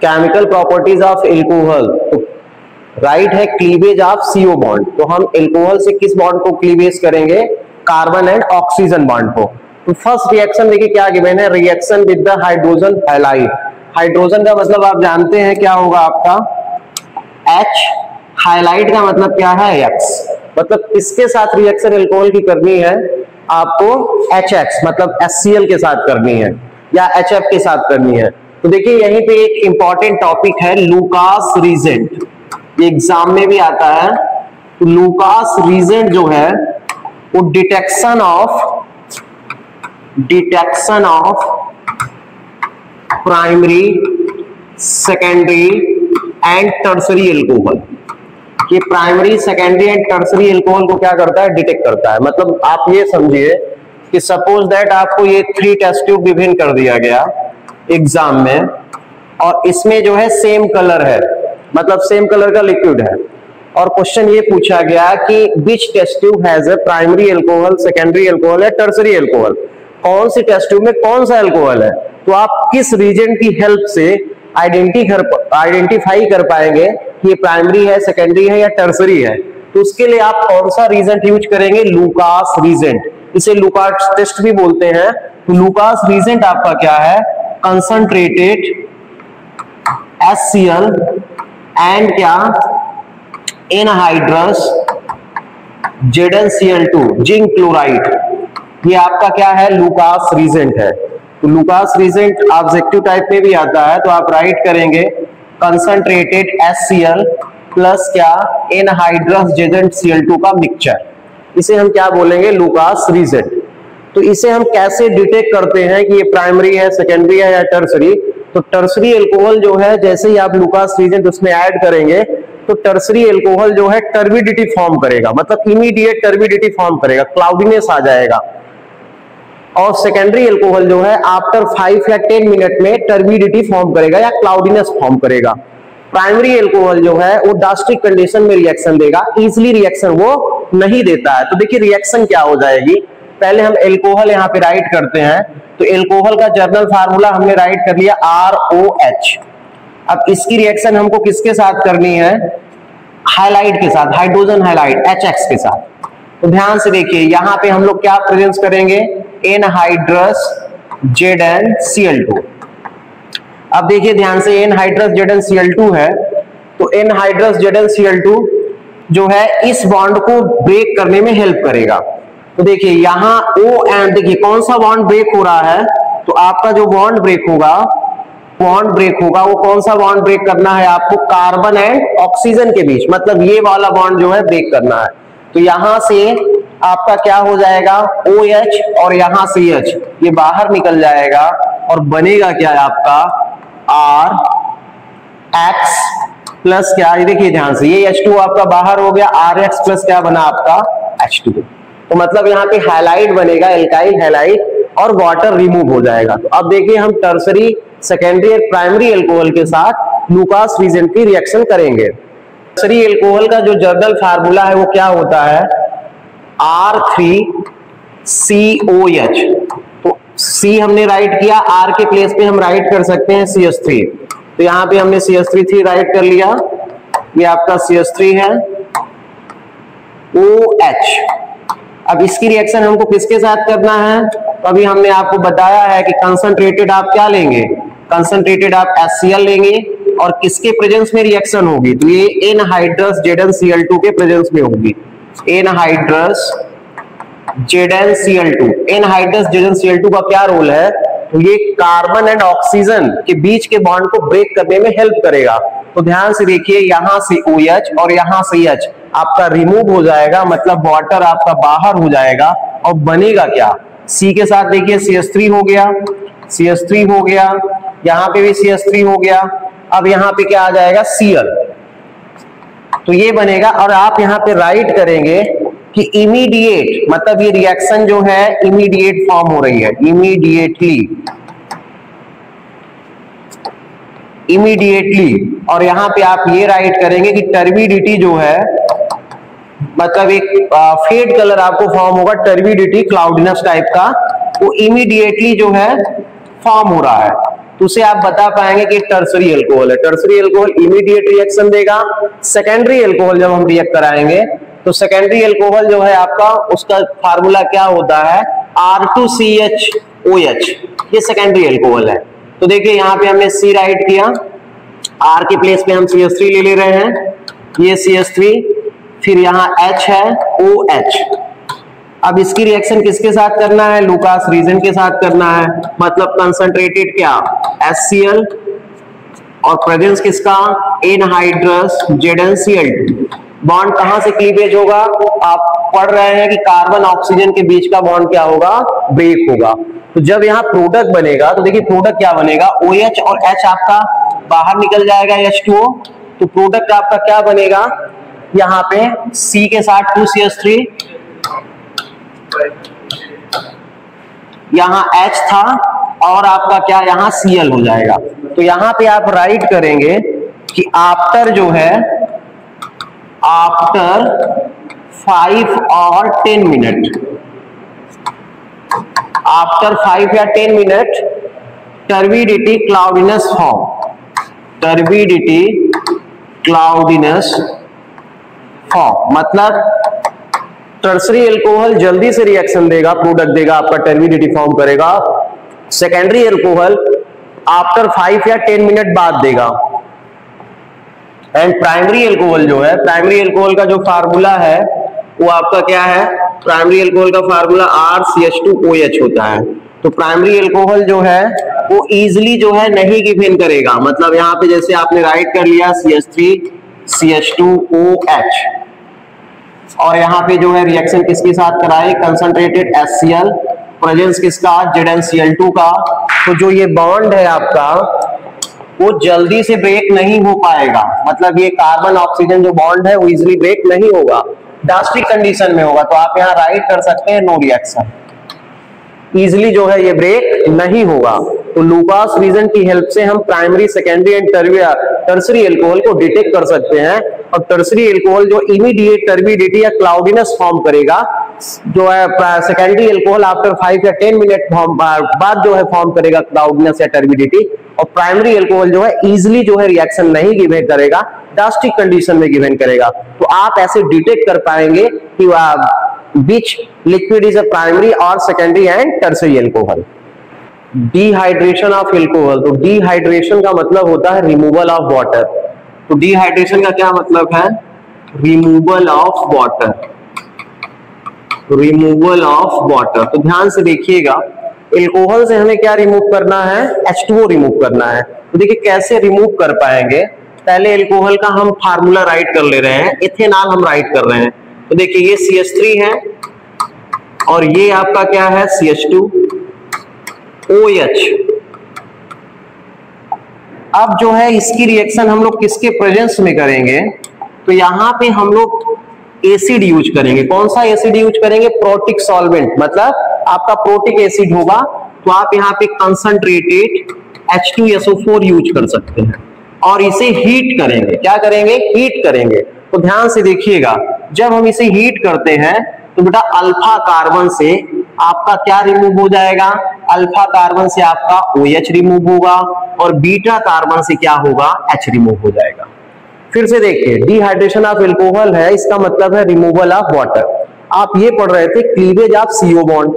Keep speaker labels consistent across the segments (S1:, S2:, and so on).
S1: Chemical properties of alcohol, तो right है cleavage of CO bond. तो हम एल्कोहल से किस बॉन्ड को क्लीवेज करेंगे? कार्बन एंड ऑक्सीजन बॉन्ड को। तो फर्स्ट रिएक्शन देखिए क्या गिवन है, reaction with the hydrogen halide. Hydrogen का मतलब आप जानते हैं क्या होगा आपका H, हाइलाइट का मतलब क्या है X। मतलब किसके साथ रिएक्शन एल्कोहल की करनी है आपको? HX मतलब HCl के साथ करनी है या HF के साथ करनी है। तो देखिए यहीं पे एक इंपॉर्टेंट टॉपिक है लुकास रीजेंट, एग्जाम में भी आता है। तो लुकास रीजेंट जो है वो detection of primary, secondary and tertiary alcohol, ये primary, secondary and tertiary alcohol को क्या करता है? डिटेक्ट करता है। मतलब आप ये समझिए कि सपोज दैट आपको ये 3 टेस्ट ट्यूब विभिन्न कर दिया गया एग्जाम में, और इसमें जो है सेम कलर है, मतलब सेम कलर का लिक्विड है, और क्वेश्चन ये पूछा गया कि which test tube has a primary alcohol, secondary alcohol या टर्सरी एल्कोहल, कौन सी टेस्ट ट्यूब में कौन सा एल्कोहल है। तो आप किस रीजन की हेल्प से आइडेंटिफाई कर पाएंगे कि ये प्राइमरी है, सेकेंडरी है या टर्सरी है? तो उसके लिए आप कौन सा रीजेंट यूज करेंगे? Lucas reagent. इसे लुकास टेस्ट भी बोलते हैं। तो लुकास रीजेंट आपका क्या है? कंसंट्रेटेड HCl एंड क्या एनहाइड्रस ZnCl2 जिंक क्लोराइड, ये आपका क्या है? लुकास रीजेंट है। तो लुकास रीजेंट ऑब्जेक्टिव टाइप में भी आता है, तो आप राइट करेंगे कंसंट्रेटेड HCl प्लस क्या एनहाइड्रस ZnCl2 का मिक्सचर, इसे हम क्या बोलेंगे? Lucas reagent. तो इसे हम कैसे डिटेक्ट करते हैं कि ये प्राइमरी है, सेकेंडरी है या टर्सरी? तो टर्सरी एल्कोहल जो है, जैसे ही आप लुकास रीजेंट उसमें ऐड करेंगे तो टर्सरी एल्कोहल जो है टर्बिडिटी फॉर्म करेगा, मतलब इमीडिएट टर्बिडिटी फॉर्म करेगा, क्लाउडीनेस आ जाएगा। और सेकेंडरी एल्कोहल जो है आफ्टर 5 या 10 मिनट में टर्बिडिटी फॉर्म करेगा या क्लाउडीनेस फॉर्म करेगा। प्राइमरी एल्कोहल जो है वो डास्टिक कंडीशन में रिएक्शन देगा, इजिली रिएक्शन वो नहीं देता है। तो देखिए रिएक्शन क्या हो जाएगी, पहले हम एल्कोहल यहाँ पे राइट करते हैं। तो एल्कोहल का जर्नल फार्मूला हमने राइट कर लिया ROH। अब इसकी रिएक्शन हमको किसके साथ करनी है? हाइलाइट के साथ, हाइड्रोजन हाइलाइट HX के साथ। तो ध्यान से देखिए यहाँ पे हम लोग क्या प्रेजेंस करेंगे? Anhydrous ZnCl2। अब देखिए ध्यान से एनहाइड्रस ZnCl2 है, तो एनहाइड्रस ZnCl2 जो है इस बॉन्ड को ब्रेक करने में हेल्प करेगा। तो देखिए यहाँ O एंड, देखिए कौन सा बॉन्ड ब्रेक हो रहा है? तो आपका जो बॉन्ड ब्रेक होगा वो कौन सा बॉन्ड ब्रेक करना है आपको? कार्बन एंड ऑक्सीजन के बीच, मतलब ये वाला बॉन्ड जो है ब्रेक करना है। तो यहां से आपका क्या हो जाएगा? OH और यहां से H, ये बाहर निकल जाएगा और बनेगा क्या है आपका? RX प्लस क्या, ये देखिए ध्यान से, ये H2 आपका बाहर हो गया, RX प्लस क्या बना आपका? H2। तो मतलब यहाँ पे हैलाइड बनेगा, एल्काइल हैलाइड, और वाटर रिमूव हो जाएगा। तो अब देखिए हम टर्सरी, सेकेंडरी और प्राइमरी एल्कोहल के साथ लुकास रीजेंट की रिएक्शन करेंगे। टर्सरी एल्कोहल का जो जर्नल फार्मूला है वो क्या होता है? R3COH। तो C हमने राइट किया, R के प्लेस पे हम राइट कर सकते हैं CH3। तो यहाँ पे हमने CH3 राइट कर लिया, ये आपका CH3 है, OH। अब इसकी रिएक्शन हमको किसके साथ करना है? तो अभी हमने आपको बताया है कि कंसंट्रेटेड आप क्या लेंगे? कंसंट्रेटेड आप HCl लेंगे, और किसके प्रेजेंस में रिएक्शन होगी? तो ये एनहाइड्रस ZnCl2 के प्रेजेंस में होगी। एनहाइड्रस ZnCl2, एनहाइड्रस ZnCl2 का क्या रोल है? तो ये कार्बन एंड ऑक्सीजन के बीच के बॉन्ड को ब्रेक करने में हेल्प करेगा। तो ध्यान से देखिए यहां से OH और यहां से H आपका रिमूव हो जाएगा, मतलब वाटर आपका बाहर हो जाएगा, और बनेगा क्या? C के साथ देखिए CH3 हो गया, CH3 हो गया, यहां पे भी CH3 हो गया। अब यहां पे क्या आ जाएगा? Cl। तो ये बनेगा, और आप यहां पे राइट करेंगे कि इमीडिएट, मतलब ये रिएक्शन जो है इमीडिएट फॉर्म हो रही है, इमीडिएटली। और यहां पे आप ये राइट करेंगे कि टर्बिडिटी जो है, मतलब एक फेड कलर आपको फॉर्म होगा, टर्बिडिटी क्लाउडिनस टाइप का, वो इमीडिएटली जो है फॉर्म हो रहा है। तो उसे आप बता पाएंगे कि टर्सरी अल्कोहल है। टर्सरी अल्कोहल इमीडिएट रिएक्शन देगा। सेकेंडरी अल्कोहल जब हम रिएक्ट कराएंगे तो सेकेंडरी अल्कोहल जो है आपका, उसका फार्मूला क्या होता है, R2CHOH, ये सेकेंडरी अल्कोहल है। तो देखिए यहाँ पे हमने C राइट किया, R के प्लेस पे हम CH3 ले रहे हैं, ये CH3, फिर यहाँ H है OH। अब इसकी रिएक्शन किसके साथ करना है, लुकास रीजेंट के साथ करना है, मतलब कंसंट्रेटेड क्या HCl और प्रेजेंस किसका एनहाइड्रस ZnCl2। बॉन्ड कहां से क्लीवेज होगा, आप पढ़ रहे हैं कि कार्बन ऑक्सीजन के बीच का बॉन्ड क्या होगा, ब्रेक होगा। तो जब यहाँ प्रोडक्ट बनेगा तो देखिए प्रोडक्ट क्या बनेगा, OH और H आपका बाहर निकल जाएगा H2O, तो प्रोडक्ट आपका क्या बनेगा, यहाँ पे C के साथ 2CH3, यहाँ H था और आपका क्या यहाँ Cl हो जाएगा। तो यहाँ पे आप राइट करेंगे कि आफ्टर जो है, आफ्टर 5 और 10 मिनट, आफ्टर 5 या 10 minute turbidity cloudiness form, turbidity cloudiness form, मतलब टर्सरी अल्कोहल जल्दी से रिएक्शन देगा, प्रोडक्ट देगा, आपका टर्बिडिटी फॉर्म करेगा। सेकेंडरी अल्कोहल आफ्टर 5 या 10 मिनट बाद देगा। एंड प्राइमरी अल्कोहल जो है, प्राइमरी अल्कोहल का जो फार्मूला है वो आपका क्या है, प्राइमरी अल्कोहल का फार्मूला RCH2OH होता है। तो प्राइमरी अल्कोहल जो है वो इजीली जो है नहीं गिवन करेगा, मतलब यहाँ पे जैसे आपने राइट कर लिया CH3CH2OH, और यहाँ पे जो है रिएक्शन किसके साथ कराए, कंसंट्रेटेड HCl, प्रेजेंस किसका ZnCl2 का। तो जो ये बॉन्ड है आपका वो जल्दी से ब्रेक नहीं हो पाएगा, मतलब ये कार्बन ऑक्सीजन जो बॉन्ड है वो इजीली ब्रेक नहीं होगा, डास्टिक कंडीशन में होगा। तो आप यहाँ राइट कर सकते हैं नो रिएक्शन, इजीली जो है ये ब्रेक नहीं होगा। तो लुकास रीजन की हेल्प से हम primary, secondary and tertiary alcohol को डिटेक्ट कर सकते हैं। और टर्सरी अल्कोहल जो इमीडिएट टर्बिडिटी या क्लाउडिनस फॉर्म करेगा, जो है सेकेंडरी अल्कोहल आफ्टर 5 या 10 मिनट बाद जो है फॉर्म करेगा क्लाउडिनस या टर्बिडिटी, और प्राइमरी अल्कोहल जो है इजीली जो है रिएक्शन नहीं गिवन करेगा, डास्टिक कंडीशन में गिवन करेगा। तो आप ऐसे डिटेक्ट कर पाएंगे कि which liquid is a primary or secondary and tertiary alcohol। Dehydration of alcohol, तो डिहाइड्रेशन का मतलब होता है रिमूवल ऑफ वाटर। तो डिहाइड्रेशन का क्या मतलब है, removal of water, removal of water. तो ध्यान से देखिएगा, अल्कोहल से हमें क्या रिमूव करना है, H2O रिमूव करना है। तो देखिए कैसे रिमूव कर पाएंगे, पहले अल्कोहल का हम फार्मूला राइट कर ले रहे हैं, इथेनॉल हम राइट कर रहे हैं। तो देखिए ये CH3 है और ये आपका क्या है CH2OH। अब जो है इसकी रिएक्शन हम लोग किसके प्रेजेंस में करेंगे, तो यहां पे हम लोग एसिड यूज करेंगे। कौन सा एसिड यूज करेंगे, प्रोटिक सॉल्वेंट, मतलब आपका प्रोटिक एसिड होगा। तो आप यहाँ पे कंसंट्रेटेड H2SO4 यूज कर सकते हैं और इसे हीट करेंगे। क्या करेंगे, हीट करेंगे। तो ध्यान से देखिएगा, जब हम इसे हीट करते हैं तो बेटा अल्फा कार्बन से आपका क्या रिमूव हो जाएगा, अल्फा कार्बन से आपका OH रिमूव होगा और बीटा कार्बन से क्या होगा, H रिमूव हो जाएगा। फिर से देखिए, डिहाइड्रेशन ऑफ अल्कोहल है, इसका मतलब है रिमूवल ऑफ वाटर। आप ये पढ़ रहे थे क्लीवेज ऑफ CO बॉन्ड।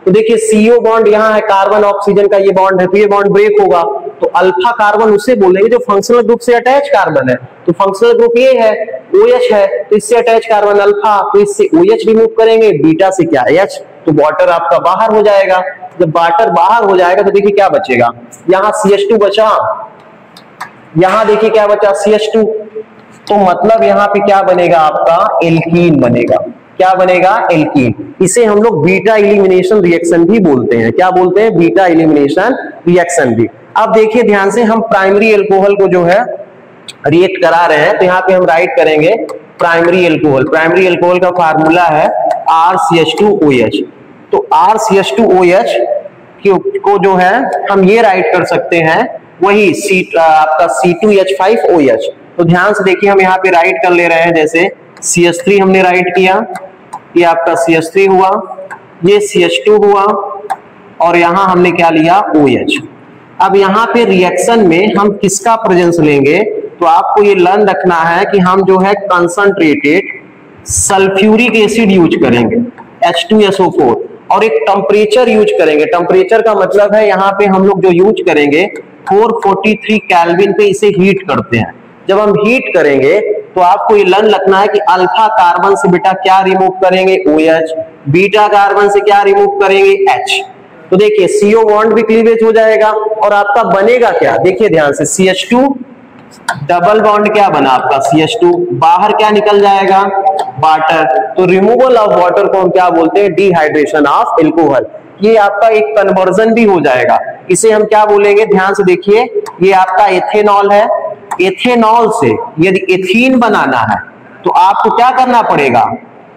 S1: तो देखिए CO बॉन्ड यहाँ है, कार्बन ऑक्सीजन का ये बॉन्ड है, तो ये बॉन्ड ब्रेक होगा। तो अल्फा कार्बन उसे बोलेंगे जो फंक्शनल ग्रुप से अटैच कार्बन है। तो फंक्शनल ग्रुप ये है, OH है, तो इससे अटैच कार्बन अल्फा, तो इससे OH रिमूव करेंगे, बीटा से क्या H, तो वाटर आपका बाहर हो जाएगा। जब वाटर बाहर हो जाएगा तो देखिए क्या बचेगा, यहाँ CH2 बचा, यहाँ देखिए क्या बचा CH2। तो मतलब यहाँ पे क्या बनेगा, आपका एल्कीन बनेगा। क्या बनेगा, एल्कीन। इसे हम लोग बीटा एलिमिनेशन रिएक्शन भी बोलते हैं। क्या बोलते हैं, बीटा एलिमिनेशन रिएक्शन भी। अब देखिए ध्यान से, हम प्राइमरी अल्कोहल को जो है रिएक्ट करा रहे हैं, तो यहाँ पे हम राइट करेंगे प्राइमरी अल्कोहल। प्राइमरी अल्कोहल का फार्मूला है RCH2OH। तो RCH2OH को जो है हम ये राइट कर सकते हैं, वही आपका C2H5OH। तो ध्यान से देखिए, हम यहाँ पे राइट कर ले रहे हैं, जैसे CH3 हमने राइट किया, ये आपका CH3 हुआ, ये CH2 हुआ और यहां हमने क्या लिया, OH। अब यहाँ पे रिएक्शन में हम किसका प्रेजेंस लेंगे, तो आपको ये लर्न रखना है कि हम जो है कंसंट्रेटेड सल्फ्यूरिक एसिड यूज करेंगे H2SO4 और एक टेम्परेचर यूज करेंगे। टेम्परेचर का मतलब है यहाँ पे हम लोग जो यूज करेंगे 443 केल्विन पे इसे हीट करते हैं। जब हम हीट करेंगे तो आपको ये लर्न रखना है कि अल्फा कार्बन से बेटा क्या रिमूव करेंगे OH, बीटा कार्बन से क्या रिमूव करेंगे H। तो देखिए CO बॉन्ड भी क्लीवेज हो जाएगा और आपका बनेगा क्या, देखिए ध्यान से CH2 डबल बॉन्ड क्या बना आपका CH2, बाहर क्या निकल जाएगा वाटर। तो रिमूवल ऑफ वाटर को हम क्या बोलते हैं, डिहाइड्रेशन ऑफ एल्कोहल। ये आपका एक कन्वर्जन भी हो जाएगा, इसे हम क्या बोलेंगे, ध्यान से देखिए, ये आपका एथेनॉल है। एथेनॉल से यदि एथीन बनाना है तो आपको क्या करना पड़ेगा,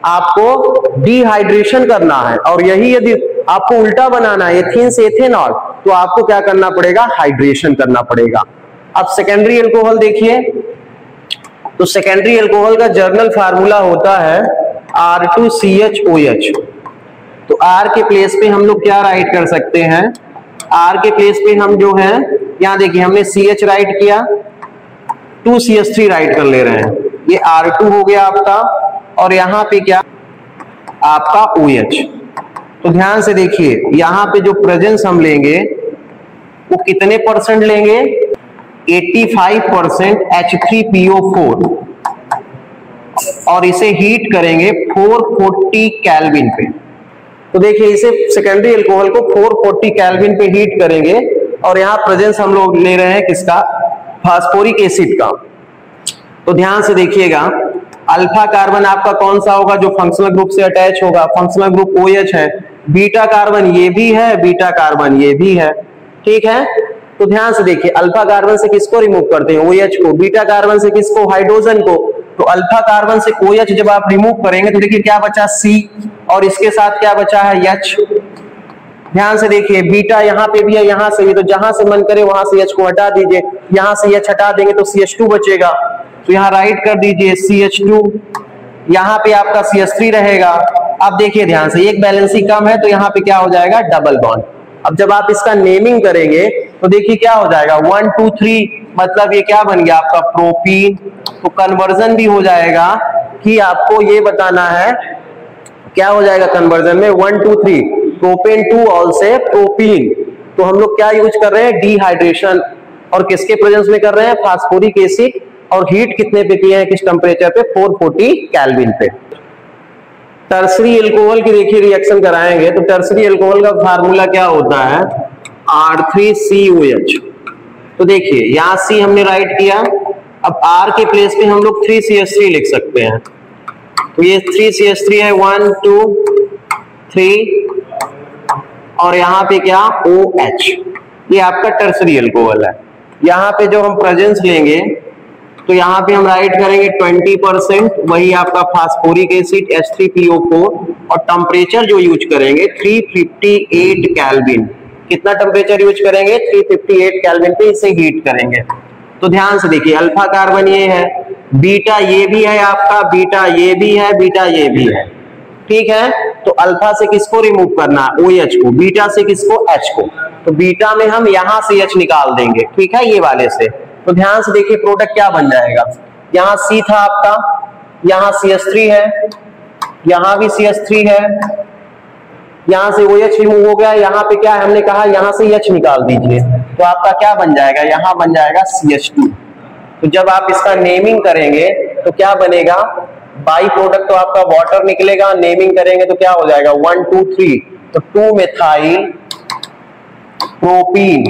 S1: आपको डिहाइड्रेशन करना है। और यही यदि आपको उल्टा बनाना है एथीन से एथेनॉल तो आपको क्या करना पड़ेगा, हाइड्रेशन करना पड़ेगा। अब सेकेंडरी एल्कोहल देखिए, तो सेकेंडरी एल्कोहल का जर्नल फार्मूला होता है R2CHOH। तो R के प्लेस पे हम लोग क्या राइट कर सकते हैं, R के प्लेस पे हम जो है यहां देखिए हमने CH राइट किया, 2CH3 राइट कर ले रहे हैं, ये R2 हो गया आपका और यहाँ पे क्या आपका OH। तो ध्यान से देखिए यहाँ पे जो प्रेजेंस हम लेंगे वो कितने परसेंट लेंगे, 85% H3PO4 और इसे हीट करेंगे 440 केल्विन पे। तो देखिए इसे सेकेंडरी अल्कोहल को 440 केल्विन पे हीट करेंगे और यहाँ प्रेजेंस हम लोग ले रहे हैं किसका, फास्फोरिक एसिड का। तो ध्यान से देखिएगा अल्फा कार्बन आपका कौन सा होगा, जो फंक्शनल ग्रुप से अटैच होगा, फंक्शनल ग्रुप OH है। बीटा कार्बन ये भी है, बीटा कार्बन ये भी है, ठीक है। तो ध्यान से देखिए अल्फा कार्बन से किसको रिमूव करते हैं, OH को, बीटा कार्बन से किसको, हाइड्रोजन को। तो अल्फा कार्बन से OH जब आप रिमूव करेंगे तो देखिए क्या बचा C और इसके साथ क्या बचा है H। ध्यान से देखिए बीटा यहाँ पे भी है, यहाँ से भी, तो जहां से मन करे वहां से H को हटा दीजिए, यहाँ से H हटा देंगे तो CH2 बचेगा, तो यहाँ राइट कर दीजिए CH2, यहाँ पे आपका CH3 रहेगा। अब देखिए ध्यान से एक बैलेंसी कम है तो यहाँ पे क्या हो जाएगा, डबल बॉन्ड। अब जब आप इसका नेमिंग करेंगे तो देखिए क्या हो जाएगा 1 2 3, मतलब ये क्या बन गया आपका प्रोपीन। तो कन्वर्जन भी हो जाएगा कि आपको ये बताना है क्या हो जाएगा कन्वर्जन में, 1 2 3 प्रोपेन टू ऑल से प्रोपीन। तो हम लोग क्या यूज कर रहे हैं, डिहाइड्रेशन, और किसके प्रेजेंस में कर रहे हैं, फास्फोरिक एसिड। और हीट कितने पे किए हैं, किस टेम्परेचर पे, 440 केल्विन पे। टर्सरी एल्कोहल की देखिए रिएक्शन कराएंगे तो टर्सरी एल्कोहल का फार्मूला क्या होता है, R3COH। तो देखिए यहाँ C हमने राइट किया, अब R के प्लेस पे हम लोग 3CH3 लिख सकते हैं। तो ये 3CH3 है, 1 2 3 और यहाँ पे क्या OH, ये आपका टर्सरी एल्कोहल है। यहाँ पे जो हम प्रेजेंस लेंगे तो यहाँ पे हम राइट करेंगे 20%, वही आपका फास्फोरिक एसिड H3PO4 और टेम्परेचर जो यूज करेंगे 358 केल्विन। कितना टेम्परेचर यूज करेंगे, 358 केल्विन पे इसे हीट करेंगे। तो ध्यान से देखिए अल्फा कार्बन ये है, बीटा ये भी है आपका, बीटा ये भी है, बीटा ये भी है, ठीक है। तो अल्फा से किसको रिमूव करना है, OH को, बीटा से किसको, H को। तो बीटा में हम यहाँ से H निकाल देंगे, ठीक है, ये वाले से। तो ध्यान से देखिए प्रोडक्ट क्या बन जाएगा, यहाँ C था आपका, यहाँ CH3 है, यहाँ भी CH3 है, यहाँ से OH रिमूव हो गया, यहाँ पे क्या है हमने कहा यहाँ से H निकाल दीजिए, तो आपका क्या बन जाएगा, यहाँ बन जाएगा CH2। तो जब आप इसका नेमिंग करेंगे तो क्या बनेगा, बाई प्रोडक्ट तो आपका वाटर निकलेगा, नेमिंग करेंगे तो क्या हो जाएगा 1 2 3, तो 2 मेथाइल प्रोपीन,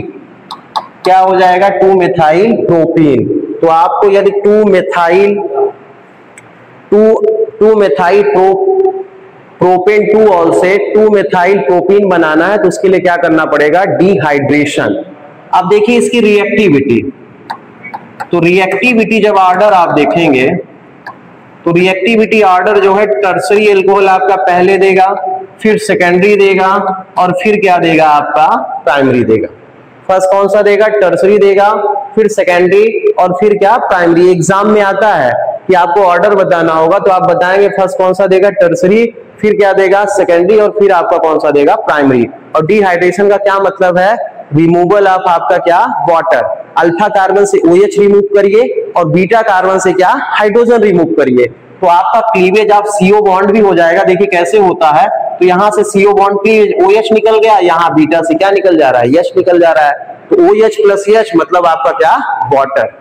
S1: क्या हो जाएगा 2 मेथाइल प्रोपीन। तो आपको यदि 2 मेथाइल प्रोपेन 2 ऑल से 2 मेथाइल प्रोपीन बनाना है तो उसके लिए क्या करना पड़ेगा, डिहाइड्रेशन। अब देखिए इसकी रिएक्टिविटी, तो रिएक्टिविटी जब ऑर्डर आप देखेंगे तो रिएक्टिविटी ऑर्डर जो है टर्सरी एल्कोहल आपका पहले देगा, फिर सेकेंडरी देगा और फिर क्या देगा आपका प्राइमरी देगा। फर्स्ट कौन सा देगा, टर्सरी देगा, फिर सेकेंडरी और फिर क्या प्राइमरी। एग्जाम में आता है कि आपको ऑर्डर बताना होगा तो आप बताएंगे फर्स्ट कौन सा देगा, टर्सरी, फिर क्या देगा सेकेंडरी और फिर आपका कौन सा देगा प्राइमरी। और डिहाइड्रेशन का क्या मतलब है, रिमूवल ऑफ आपका क्या, वाटर। अल्फा कार्बन से OH रिमूव करिए और बीटा कार्बन से क्या, हाइड्रोजन रिमूव करिए, तो आपका क्लीवेज ऑफ CO बॉन्ड भी हो जाएगा। देखिए कैसे होता है, तो यहां से CO बॉन्ड क्लीवेज OH निकल गया, यहाँ बीटा से क्या निकल जा रहा है, H निकल जा रहा है, तो OH प्लस H मतलब आपका क्या, वाटर।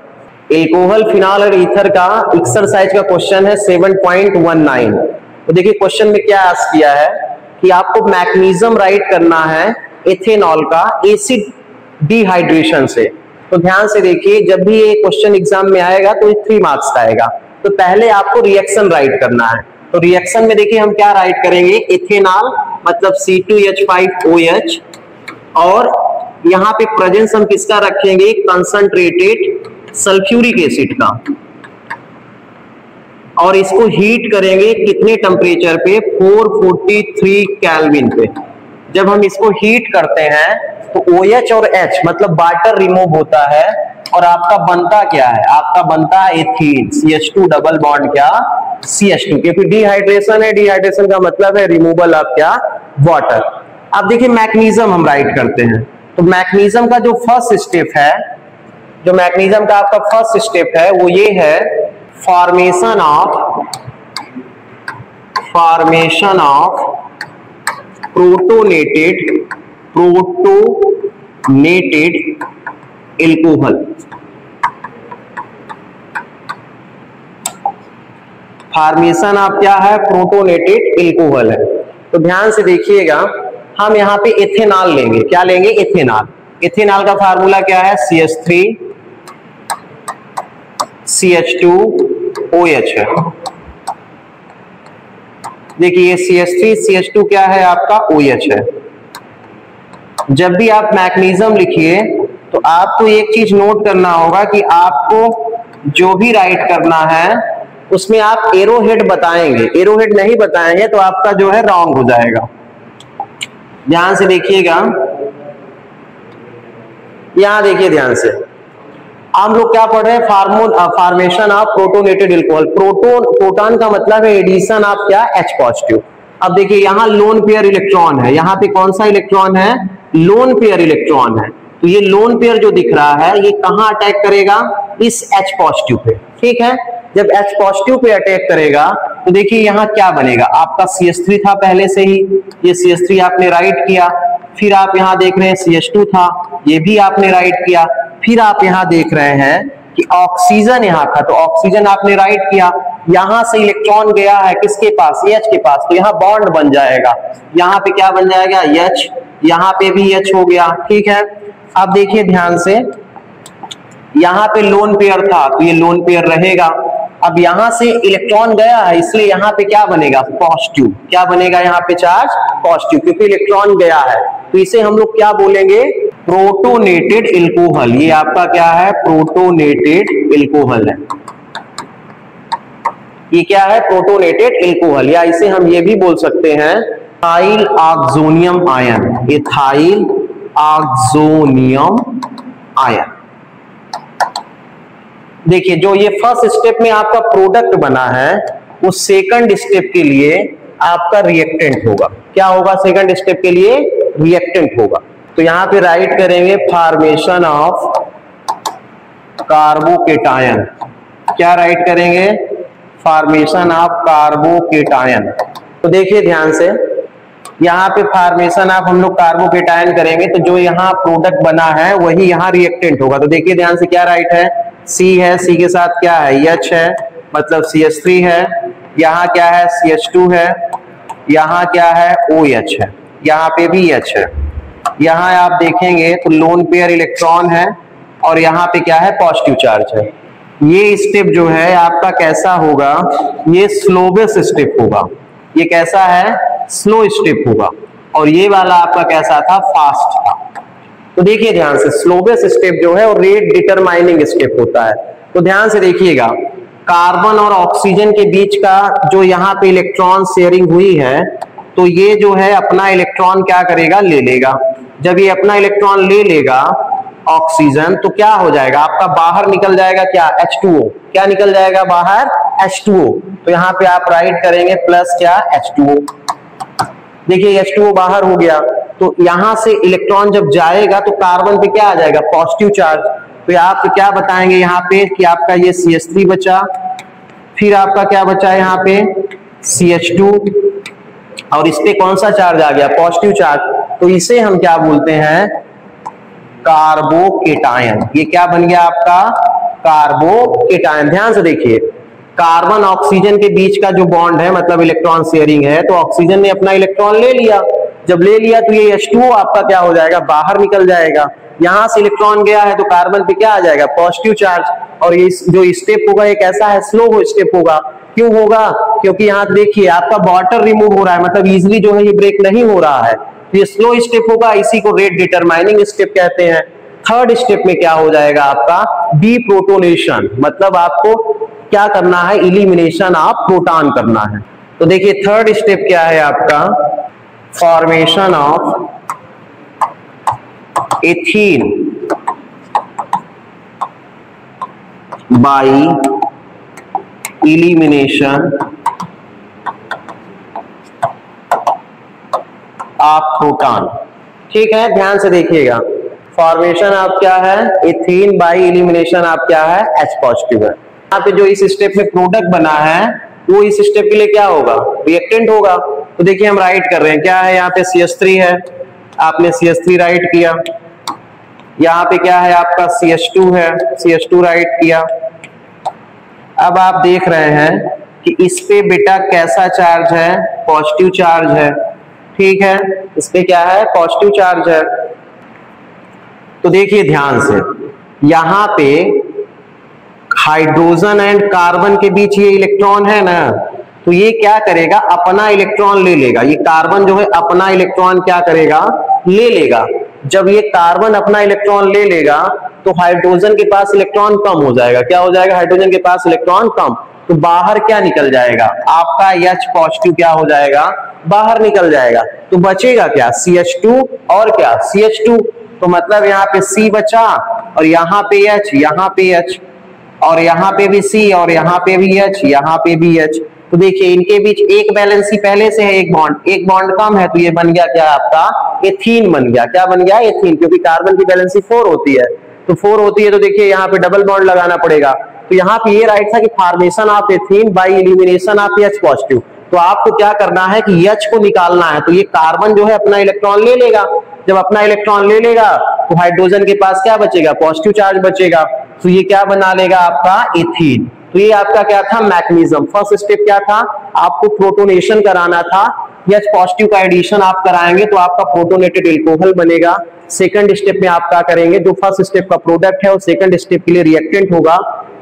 S1: एल्कोहल, फिनॉल और ईथर का एक्सरसाइज का क्वेश्चन है 7.19। तो देखिए क्वेश्चन में क्या आस्क किया है कि आपको मैकेनिज्म राइट करना है एथेनॉल का एसिड डिहाइड्रेशन से। तो ध्यान से देखिए, जब भी ये क्वेश्चन एग्जाम में आएगा तो 3 मार्क्स का आएगा। तो पहले आपको रिएक्शन राइट करना है। तो रिएक्शन में देखिए हम क्या राइट करेंगे, एथेनॉल मतलब C2H5OH, और यहाँ पे प्रेजेंस हम किसका रखेंगे, कंसंट्रेटेड सल्फ्यूरिक एसिड का, और इसको हीट करेंगे कितने टेम्परेचर पे, 443 केल्विन पे। जब हम इसको हीट करते हैं तो OH और H मतलब वाटर रिमूव होता है, और आपका बनता क्या है, आपका बनता है एथीन, CH2 डबल बॉन्ड क्या, CH2, क्योंकि डिहाइड्रेशन है, डिहाइड्रेशन का मतलब है रिमूवल ऑफ क्या, वाटर। अब देखिए मैकेनिज्म हम राइट करते हैं। तो मैकेनिज्म का जो फर्स्ट स्टेप है, जो मैकेनिज्म का आपका फर्स्ट स्टेप है वो ये है, formation of protonated alcohol. Formation of क्या है, प्रोटोनेटेड एल्कोहल है। तो ध्यान से देखिएगा, हम यहाँ पे एथेनॉल लेंगे, क्या लेंगे, एथेनॉल। एथेनॉल का फार्मूला क्या है, CH3 CH2OH है। देखिए CH3 CH2 क्या है, आपका OH है। जब भी आप मैकेनिज्म लिखिए तो आपको एक चीज नोट करना होगा कि आपको जो भी राइट करना है उसमें आप एरो हेड बताएंगे, एरो हेड नहीं बताएंगे तो आपका जो है रॉन्ग हो जाएगा। ध्यान से देखिएगा, यहां देखिए ध्यान से, हम लोग क्या पढ़ रहे हैं, formation of protonated alcohol. Proton का मतलब है एडिशन ऑफ क्या, H पॉजिटिव। अब देखिए यहाँ लोन पेयर इलेक्ट्रॉन है, यहाँ पे कौन सा इलेक्ट्रॉन है, लोन पेयर इलेक्ट्रॉन है। तो ये लोन पेयर जो दिख रहा है ये कहाँ अटैक करेगा, इस H पॉजिटिव पे, ठीक है। जब H पॉजिटिव पे अटैक करेगा तो देखिए यहाँ क्या बनेगा, आपका CH3 था पहले से ही, ये CH3 आपने राइट किया, फिर आप यहाँ देख रहे हैं CH2 था, ये भी आपने राइट किया, फिर आप यहाँ देख रहे हैं कि ऑक्सीजन यहाँ था, तो ऑक्सीजन आपने राइट किया, यहां से इलेक्ट्रॉन गया है किसके पास, H के पास, तो यहाँ बॉन्ड बन जाएगा, यहाँ पे क्या बन जाएगा, H, यहाँ पे भी H हो गया, ठीक है। अब देखिए ध्यान से, यहाँ पे लोन पेयर था तो ये लोन पेयर रहेगा। अब यहां से इलेक्ट्रॉन गया है इसलिए यहाँ पे क्या बनेगा, पॉजिटिव, क्या बनेगा यहाँ पे, चार्ज पॉजिटिव, क्योंकि इलेक्ट्रॉन गया है। तो इसे हम लोग क्या बोलेंगे, प्रोटोनेटेड एल्कोहल। ये आपका क्या है, प्रोटोनेटेड एल्कोहल है, ये क्या है, प्रोटोनेटेड एल्कोहल, या इसे हम ये भी बोल सकते हैं ethyl oxonium ion, ethyl oxonium ion. देखिए जो ये फर्स्ट स्टेप में आपका प्रोडक्ट बना है वो सेकंड स्टेप के लिए आपका रिएक्टेंट होगा। क्या होगा, सेकंड स्टेप के लिए रिएक्टेंट होगा। तो यहां पे राइट करेंगे फॉर्मेशन ऑफ कार्बोकेटायन। क्या राइट करेंगे, फॉर्मेशन ऑफ कार्बोकेटायन। तो देखिए ध्यान से, यहाँ पे फॉर्मेशन ऑफ हम लोग कार्बोकेटायन करेंगे तो जो यहाँ प्रोडक्ट बना है वही यहाँ रिएक्टेंट होगा। तो देखिए ध्यान से क्या राइट है, C है, C के साथ क्या है, H है, मतलब CH3 है, यहाँ क्या है, CH2 है, यहाँ क्या है, OH है, यहाँ पे भी H है। यहाँ आप देखेंगे तो लोन पेयर इलेक्ट्रॉन है और यहाँ पे क्या है, पॉजिटिव चार्ज है। ये स्टेप जो है आपका कैसा होगा, ये स्लोवेस्ट स्टेप होगा। ये कैसा है, स्लो स्टेप होगा, और ये वाला आपका कैसा था, फास्ट था। तो देखिए ध्यान से, स्लोवेस्ट स्टेप जो है वो रेट डिटरमाइनिंग स्टेप होता है। तो ध्यान से देखिएगा, कार्बन और ऑक्सीजन के बीच का जो यहाँ पे इलेक्ट्रॉन शेयरिंग हुई है, तो ये जो है अपना इलेक्ट्रॉन क्या करेगा, ले लेगा। जब ये अपना इलेक्ट्रॉन ले लेगा ऑक्सीजन, तो क्या हो जाएगा, आपका बाहर निकल जाएगा क्या, H2O। क्या निकल जाएगा बाहर, H2O। तो यहाँ पे आप राइट करेंगे प्लस क्या, H2O। देखिए H2O बाहर हो गया, तो यहां से इलेक्ट्रॉन जब जाएगा तो कार्बन पे क्या आ जाएगा, पॉजिटिव चार्ज। तो आप क्या बताएंगे यहाँ पे कि आपका ये CH3 बचा, फिर आपका क्या बचा है यहाँ पे CH2, और इस पे कौन सा चार्ज आ गया, पॉजिटिव चार्ज। तो इसे हम क्या बोलते हैं, कार्बोकेटायन। ये क्या बन गया आपका, कार्बोकेटायन। ध्यान से देखिए, कार्बन ऑक्सीजन के बीच का जो बॉन्ड है, मतलब इलेक्ट्रॉन शेयरिंग है, तो ऑक्सीजन ने अपना इलेक्ट्रॉन ले लिया। जब ले लिया तो ये H2O आपका क्या हो जाएगा, बाहर निकल जाएगा। यहां से इलेक्ट्रॉन गया है तो कार्बन पे क्या आ जाएगा, पॉजिटिव चार्ज। और ये जो स्टेप होगा ये कैसा है, स्लो स्टेप होगा। क्यों होगा, क्योंकि यहाँ देखिए आपका वाटर रिमूव हो रहा है, मतलब इजिली जो है ये ब्रेक नहीं हो रहा है, तो ये स्लो स्टेप होगा। इसी को रेट डिटरमाइनिंग स्टेप कहते हैं। थर्ड स्टेप में क्या हो जाएगा आपका, डीप्रोटोनेशन, मतलब आपको क्या करना है, इलिमिनेशन ऑफ प्रोटॉन करना है। तो देखिए थर्ड स्टेप क्या है आपका, formation of ethene by elimination of proton. ठीक है, ध्यान से देखिएगा, फॉर्मेशन आप क्या है, एथीन बाई इलिमिनेशन आप क्या है, H पॉजिटिव है। यहाँ पे जो इस स्टेप में प्रोडक्ट बना है वो इस स्टेप के लिए क्या होगा, रिएक्टेंट होगा। तो देखिए हम राइट कर रहे हैं, क्या है यहाँ पे CH3 है, आपने CH3 राइट किया। यहाँ पे क्या है आपका CH2 है, CH2 राइट किया। अब आप देख रहे हैं कि इस पे बेटा कैसा चार्ज है, पॉजिटिव चार्ज है। ठीक है, इस पे क्या है, पॉजिटिव चार्ज है। तो देखिए ध्यान से, यहां पे हाइड्रोजन एंड कार्बन के बीच ये इलेक्ट्रॉन है ना, तो ये क्या करेगा, अपना इलेक्ट्रॉन ले लेगा। ये कार्बन जो है अपना इलेक्ट्रॉन क्या करेगा, ले लेगा। जब ये कार्बन अपना इलेक्ट्रॉन ले लेगा तो हाइड्रोजन के पास इलेक्ट्रॉन कम हो जाएगा। क्या हो जाएगा, हाइड्रोजन के पास इलेक्ट्रॉन कम, तो बाहर क्या निकल जाएगा, आपका H पॉजिटिव क्या हो जाएगा, बाहर निकल जाएगा। तो बचेगा क्या, CH2 और क्या, CH2। तो मतलब यहाँ पे C बचा और यहाँ पे H, यहाँ पे H, और यहाँ पे भी C, और यहाँ पे भी H, यहाँ पे भी H। तो देखिए इनके बीच एक बैलेंसी पहले से है, एक बॉन्ड कम है, तो ये बन गया क्या आपका, एथीन बन गया। क्या बन गया, एथीन, क्योंकि कार्बन की बैलेंसी 4 होती है, तो 4 होती है, तो देखिए यहाँ पे डबल बॉन्ड लगाना पड़ेगा। तो यहाँ पे ये राइट था कि formation of ethene by elimination of H positive. तो आपको क्या करना है कि H को निकालना है। तो ये कार्बन जो है अपना इलेक्ट्रॉन ले लेगा, जब अपना इलेक्ट्रॉन ले लेगा तो हाइड्रोजन के पास क्या बचेगा, पॉजिटिव चार्ज बचेगा। तो ये क्या बना लेगा आपका, एथीन। तो ये आपका क्या था, मैकेनिज्म। फर्स्ट स्टेप क्या था, आपको प्रोटोनेशन कराना था। H पॉजिटिव का एडिशन आप कराएंगे तो आपका प्रोटोनेटेड एल्कोहल बनेगा। सेकंड स्टेप में आप क्या करेंगे, जो फर्स्ट स्टेप का प्रोडक्ट है वो सेकंड स्टेप के लिए रिएक्टेंट होगा।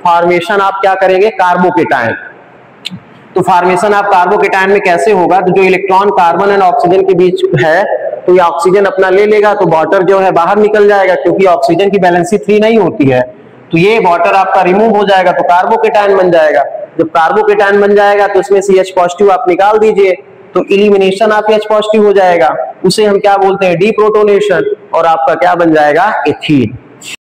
S1: फॉर्मेशन आप क्या करेंगे, कार्बोकेटायन। तो फॉर्मेशन आप कार्बोकेटायन में कैसे होगा, तो जो इलेक्ट्रॉन कार्बन एंड ऑक्सीजन के बीच है, तो ये ऑक्सीजन अपना ले लेगा, तो वाटर जो है बाहर निकल जाएगा, क्योंकि ऑक्सीजन की बैलेंसी 3 नहीं होती है। तो ये वाटर आपका रिमूव हो जाएगा, तो कार्बोकेटायन बन जाएगा। जब कार्बोकेटायन बन जाएगा तो इसमें से H पॉजिटिव आप निकाल दीजिए, तो इलिमिनेशन ऑफ H पॉजिटिव हो जाएगा। उसे हम क्या बोलते हैं, डीप्रोटोनेशन, और आपका क्या बन जाएगा, एथीन।